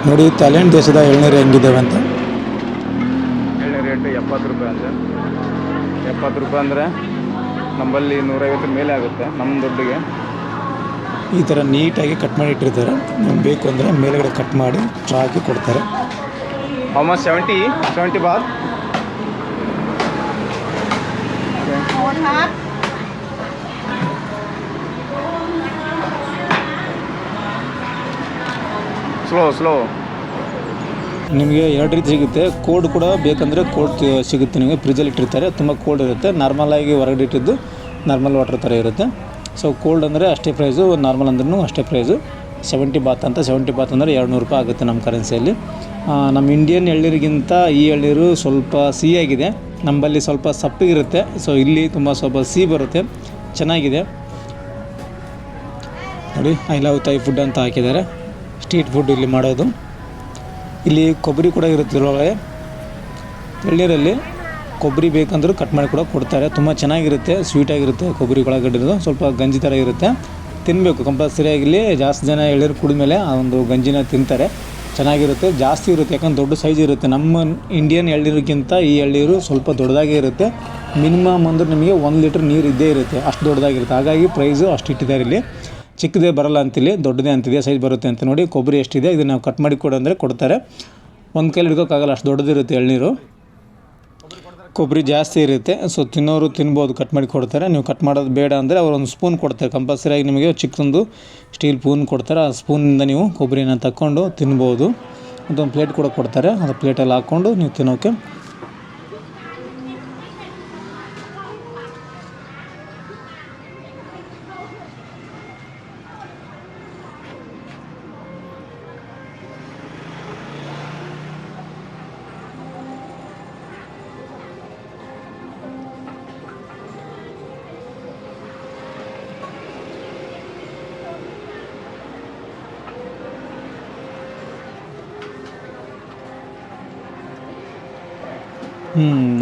ನೋಡಿ ಥೈಲ್ಯಾಂಡ್ ದೇಶದ ಎಳ್ನೀರು ಹೆಂಗಿದ್ದಾವೆ ಅಂತ. ಎಳ್ನೀರು ರೇಟ್ 70 ರೂಪಾಯಿ ಅಂದರೆ 70 ರೂಪಾಯಿ ಅಂದರೆ ನಮ್ಮಲ್ಲಿ 150 ಮೇಲೆ ಆಗುತ್ತೆ ನಮ್ಮ ದುಡ್ಡಿಗೆ. ಈ ಥರ ನೀಟಾಗಿ ಕಟ್ ಮಾಡಿ ಇಟ್ಟಿರ್ತಾರೆ. ನಮ್ಗೆ ಬೇಕು ಅಂದರೆ ಮೇಲ್ಗಡೆ ಕಟ್ ಮಾಡಿ ಹಾಕಿ ಕೊಡ್ತಾರೆ. ಆಲ್ಮೋಸ್ಟ್ 70 ಬಾತ್. ಸ್ಲೋ ನಿಮಗೆ 2 ರೀತಿ ಸಿಗುತ್ತೆ. ಕೋಲ್ಡ್ ಕೂಡ ಬೇಕಂದರೆ ಕೋಲ್ಡ್ ಸಿಗುತ್ತೆ. ನಿಮಗೆ ಫ್ರಿಜ್ಜಲ್ಲಿ ಇಟ್ಟಿರ್ತಾರೆ, ತುಂಬ ಕೋಲ್ಡ್ ಇರುತ್ತೆ. ನಾರ್ಮಲಾಗಿ ಹೊರಗಡೆ ಇಟ್ಟಿದ್ದು ನಾರ್ಮಲ್ ವಾಟರ್ ಥರ ಇರುತ್ತೆ. ಸೊ ಕೋಲ್ಡ್ ಅಂದರೆ ಅಷ್ಟೇ ಪ್ರೈಸು, ನಾರ್ಮಲ್ ಅಂದ್ರೂ ಅಷ್ಟೇ ಪ್ರೈಸು. 70 ಬಾತ್ ಅಂತ. 70 ಬಾತ್ ಅಂದರೆ 200 ರೂಪಾಯಿ ಆಗುತ್ತೆ ನಮ್ಮ ಕರೆನ್ಸಿಯಲ್ಲಿ. ನಮ್ಮ ಇಂಡಿಯನ್ ಎಳ್ನೀರಿಗಿಂತ ಈ ಎಳ್ನೀರು ಸ್ವಲ್ಪ ಸಿಹಿಯಾಗಿದೆ. ನಮ್ಮಲ್ಲಿ ಸ್ವಲ್ಪ ಸಪ್ಪಗಿರುತ್ತೆ. ಸೊ ಇಲ್ಲಿ ತುಂಬ ಸ್ವಲ್ಪ ಸಿಹಿ ಬರುತ್ತೆ, ಚೆನ್ನಾಗಿದೆ ನೋಡಿ. ಐ ಲವ್ ಥೈ ಫುಡ್ ಅಂತ ಹಾಕಿದ್ದಾರೆ. ಸ್ಟ್ರೀಟ್ ಫುಡ್ ಇಲ್ಲಿ ಮಾಡೋದು. ಇಲ್ಲಿ ಕೊಬ್ಬರಿ ಕೂಡ ಇರುತ್ತೆ ಇದ್ರೊಳಗೆ. ಎಳ್ನೀರಲ್ಲಿ ಕೊಬ್ಬರಿ ಬೇಕಂದ್ರೂ ಕಟ್ ಮಾಡಿ ಕೂಡ ಕೊಡ್ತಾರೆ. ತುಂಬ ಚೆನ್ನಾಗಿರುತ್ತೆ, ಸ್ವೀಟಾಗಿರುತ್ತೆ. ಕೊಬ್ಬರಿ ಒಳಗಡೆ ಸ್ವಲ್ಪ ಗಂಜಿ ಥರ ಇರುತ್ತೆ. ತಿನ್ನಬೇಕು ಕಂಪಲ್ಸರಿಯಾಗಿ. ಇಲ್ಲಿ ಜಾಸ್ತಿ ಜನ ಎಳ್ನೀರು ಕುಡಿದ್ಮೇಲೆ ಆ ಒಂದು ಗಂಜಿನ ತಿಂತಾರೆ. ಚೆನ್ನಾಗಿರುತ್ತೆ, ಜಾಸ್ತಿ ಇರುತ್ತೆ. ಯಾಕಂದ್ರೆ ದೊಡ್ಡ ಸೈಜ್ ಇರುತ್ತೆ. ನಮ್ಮ ಇಂಡಿಯನ್ ಎಳ್ನೀರಿಗಿಂತ ಈ ಎಳ್ನೀರು ಸ್ವಲ್ಪ ದೊಡ್ಡದಾಗೇ ಇರುತ್ತೆ. ಮಿನಿಮಮ್ ಅಂದ್ರೆ ನಿಮಗೆ 1 ಲೀಟ್ರ್ ನೀರು ಇದ್ದೇ ಇರುತ್ತೆ, ಅಷ್ಟು ದೊಡ್ಡದಾಗಿರುತ್ತೆ. ಹಾಗಾಗಿ ಪ್ರೈಸು ಅಷ್ಟು ಇಟ್ಟಿದ್ದಾರೆ. ಇಲ್ಲಿ ಚಿಕ್ಕದೇ ಬರಲ್ಲ ಅಂತಿಲ್ಲಿ, ದೊಡ್ಡದೇ ಅಂತಿದೆ, ಸೈಜ್ ಬರುತ್ತೆ ಅಂತ. ನೋಡಿ ಕೊಬ್ಬರಿ ಎಷ್ಟಿದೆ, ಇದನ್ನು ನಾವು ಕಟ್ ಮಾಡಿ ಕೊಡು ಅಂದರೆ ಕೊಡ್ತಾರೆ. ಒಂದು ಕೈಲಿ ಹಿಡ್ಕೋಕ್ಕಾಗಲ್ಲ, ಅಷ್ಟು ದೊಡ್ಡದಿರುತ್ತೆ ಎಳ್ನೀರು. ಕೊಬ್ಬರಿ ಜಾಸ್ತಿ ಇರುತ್ತೆ. ಸೊ ತಿನ್ನೋರು ತಿನ್ಬೋದು, ಕಟ್ ಮಾಡಿ ಕೊಡ್ತಾರೆ. ನೀವು ಕಟ್ ಮಾಡೋದು ಬೇಡ ಅಂದರೆ ಅವರು ಒಂದು ಸ್ಪೂನ್ ಕೊಡ್ತಾರೆ. ಕಂಪಲ್ಸರಿಯಾಗಿ ನಿಮಗೆ ಚಿಕ್ಕದೊಂದು ಸ್ಟೀಲ್ ಸ್ಪೂನ್ ಕೊಡ್ತಾರೆ. ಆ ಸ್ಪೂನಿಂದ ನೀವು ಕೊಬ್ಬರಿನ ತಕ್ಕೊಂಡು ತಿನ್ಬೋದು. ಅದೊಂದು ಪ್ಲೇಟ್ ಕೂಡ ಕೊಡ್ತಾರೆ. ಅದು ಪ್ಲೇಟಲ್ಲಿ ಹಾಕ್ಕೊಂಡು ನೀವು ತಿನ್ನೋಕ್ಕೆ.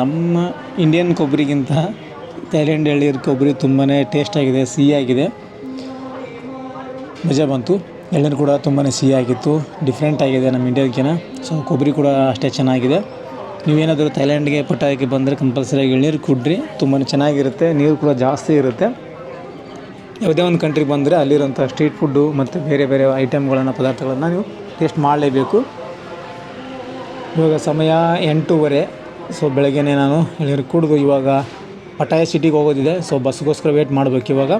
ನಮ್ಮ ಇಂಡಿಯನ್ ಕೊಬ್ಬರಿಗಿಂತ ಥೈಲ್ಯಾಂಡ್ ಎಳ್ನೀರು ಕೊಬ್ಬರಿ ತುಂಬಾ ಟೇಸ್ಟಾಗಿದೆ, ಸಿಹಿಯಾಗಿದೆ. ಮಜಾ ಬಂತು. ಎಳ್ನೀರು ಕೂಡ ತುಂಬಾ ಸಿಹಿಯಾಗಿತ್ತು, ಡಿಫ್ರೆಂಟ್ ಆಗಿದೆ ನಮ್ಮ ಇಂಡಿಯಾಕ್ಕಿಂತ. ಸೊ ಕೊಬ್ಬರಿ ಕೂಡ ಅಷ್ಟೇ ಚೆನ್ನಾಗಿದೆ. ನೀವೇನಾದರೂ ಥೈಲ್ಯಾಂಡ್ಗೆ ಪಟಾಕಿ ಬಂದರೆ ಕಂಪಲ್ಸರಿಯಾಗಿ ಎಳ್ನೀರು ಕುಡ್ರಿ, ತುಂಬಾ ಚೆನ್ನಾಗಿರುತ್ತೆ. ನೀರು ಕೂಡ ಜಾಸ್ತಿ ಇರುತ್ತೆ. ಯಾವುದೇ ಒಂದು ಕಂಟ್ರಿಗೆ ಬಂದರೆ ಅಲ್ಲಿರೋಂಥ ಸ್ಟ್ರೀಟ್ ಫುಡ್ಡು ಮತ್ತು ಬೇರೆ ಬೇರೆ ಐಟಮ್ಗಳನ್ನು, ಪದಾರ್ಥಗಳನ್ನು ನೀವು ಟೇಸ್ಟ್ ಮಾಡಲೇಬೇಕು. ಇವಾಗ ಸಮಯ 8:15. ಸೊ ಬೆಳಗ್ಗೆನೇ ನಾನು ಎಳ್ನೀರು ಕುಡಿದು ಇವಾಗ ಪಟಾಯ ಸಿಟಿಗೆ ಹೋಗೋದಿದೆ. ಸೊ ಬಸ್ಗೋಸ್ಕರ ವೇಟ್ ಮಾಡಬೇಕು ಇವಾಗ.